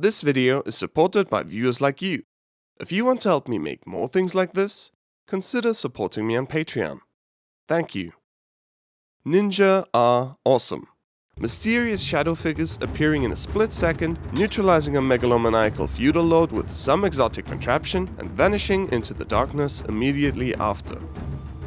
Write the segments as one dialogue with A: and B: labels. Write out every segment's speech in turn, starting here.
A: This video is supported by viewers like you. If you want to help me make more things like this, consider supporting me on Patreon. Thank you. Ninja are awesome. Mysterious shadow figures appearing in a split second, neutralizing a megalomaniacal feudal lord with some exotic contraption, and vanishing into the darkness immediately after.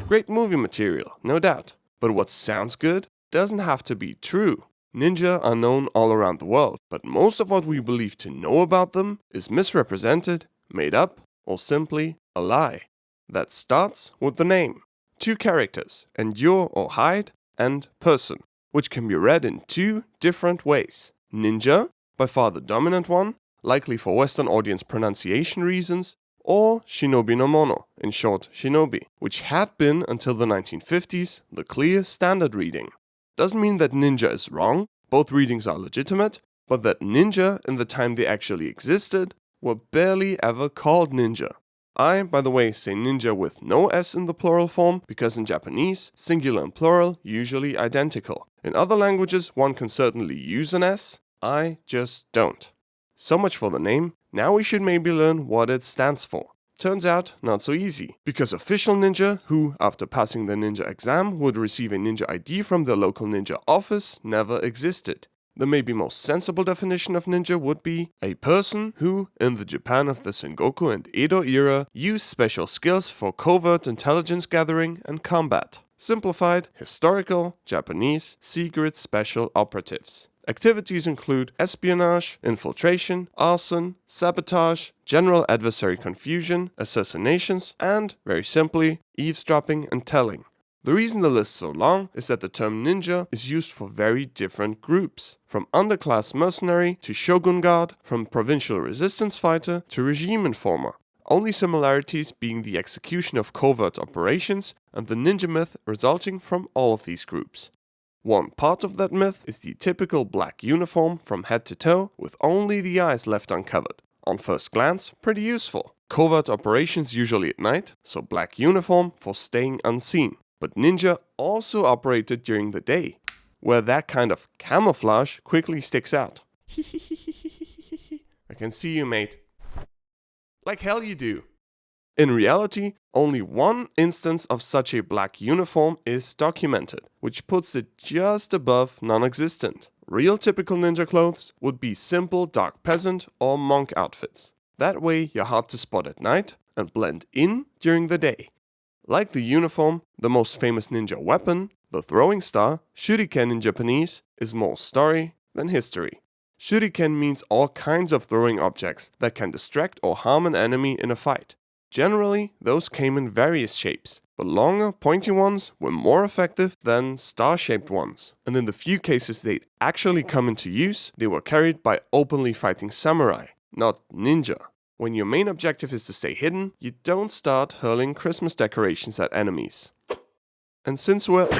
A: Great movie material, no doubt. But what sounds good doesn't have to be true. Ninja are known all around the world, but most of what we believe to know about them is misrepresented, made up, or simply a lie. That starts with the name. 2 characters, Endure or Hide, and Person, which can be read in 2 different ways. Ninja, by far the dominant one, likely for Western audience pronunciation reasons, or Shinobi no Mono, in short Shinobi, which had been until the 1950s the clear standard reading. Doesn't mean that ninja is wrong, both readings are legitimate, but that ninja in the time they actually existed were barely ever called ninja. I, by the way, say ninja with no s in the plural form because in Japanese, singular and plural usually identical. In other languages one can certainly use an s, I just don't. So much for the name, now we should maybe learn what it stands for. Turns out, not so easy, because official ninja, who, after passing the ninja exam, would receive a ninja ID from their local ninja office, never existed. The maybe most sensible definition of ninja would be a person who, in the Japan of the Sengoku and Edo era, used special skills for covert intelligence gathering and combat. Simplified, historical, Japanese, secret special operatives. Activities include espionage, infiltration, arson, sabotage, general adversary confusion, assassinations, and, very simply, eavesdropping and telling. The reason the list is so long is that the term ninja is used for very different groups, from underclass mercenary to shogun guard, from provincial resistance fighter to regime informer. Only similarities being the execution of covert operations and the ninja myth resulting from all of these groups. One part of that myth is the typical black uniform from head to toe with only the eyes left uncovered. On first glance, pretty useful. Covert operations usually at night, so black uniform for staying unseen. But ninja also operated during the day, where that kind of camouflage quickly sticks out. I can see you, mate. Like hell you do. In reality, only one instance of such a black uniform is documented, which puts it just above non-existent. Real typical ninja clothes would be simple dark peasant or monk outfits. That way you're hard to spot at night and blend in during the day. Like the uniform, the most famous ninja weapon, the throwing star, shuriken in Japanese, is more story than history. Shuriken means all kinds of throwing objects that can distract or harm an enemy in a fight. Generally, those came in various shapes, but longer, pointy ones were more effective than star-shaped ones. And in the few cases they'd actually come into use, they were carried by openly fighting samurai, not ninja. When your main objective is to stay hidden, you don't start hurling Christmas decorations at enemies. And since we're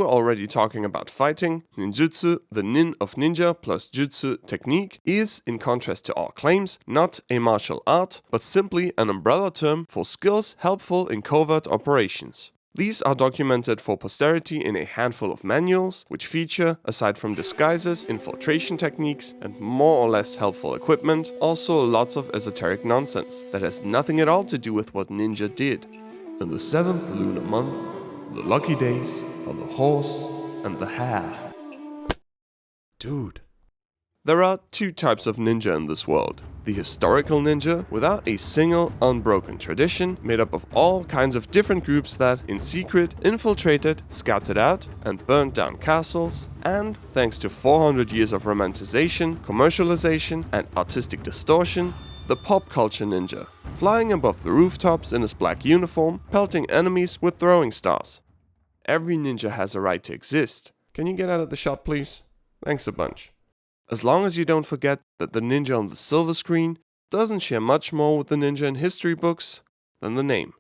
A: already talking about fighting, ninjutsu, the nin of ninja plus jutsu technique, is, in contrast to all claims, not a martial art, but simply an umbrella term for skills helpful in covert operations. These are documented for posterity in a handful of manuals, which feature, aside from disguises, infiltration techniques, and more or less helpful equipment, also lots of esoteric nonsense that has nothing at all to do with what ninja did. In the 7th lunar month, the lucky days are the horse and the hare. Dude. There are 2 types of ninja in this world. The historical ninja, without a single unbroken tradition, made up of all kinds of different groups that, in secret, infiltrated, scouted out, and burned down castles, and, thanks to 400 years of romanticization, commercialization, and artistic distortion, the pop culture ninja, flying above the rooftops in his black uniform, pelting enemies with throwing stars. Every ninja has a right to exist. Can you get out of the shot, please? Thanks a bunch. As long as you don't forget that the ninja on the silver screen doesn't share much more with the ninja in history books than the name.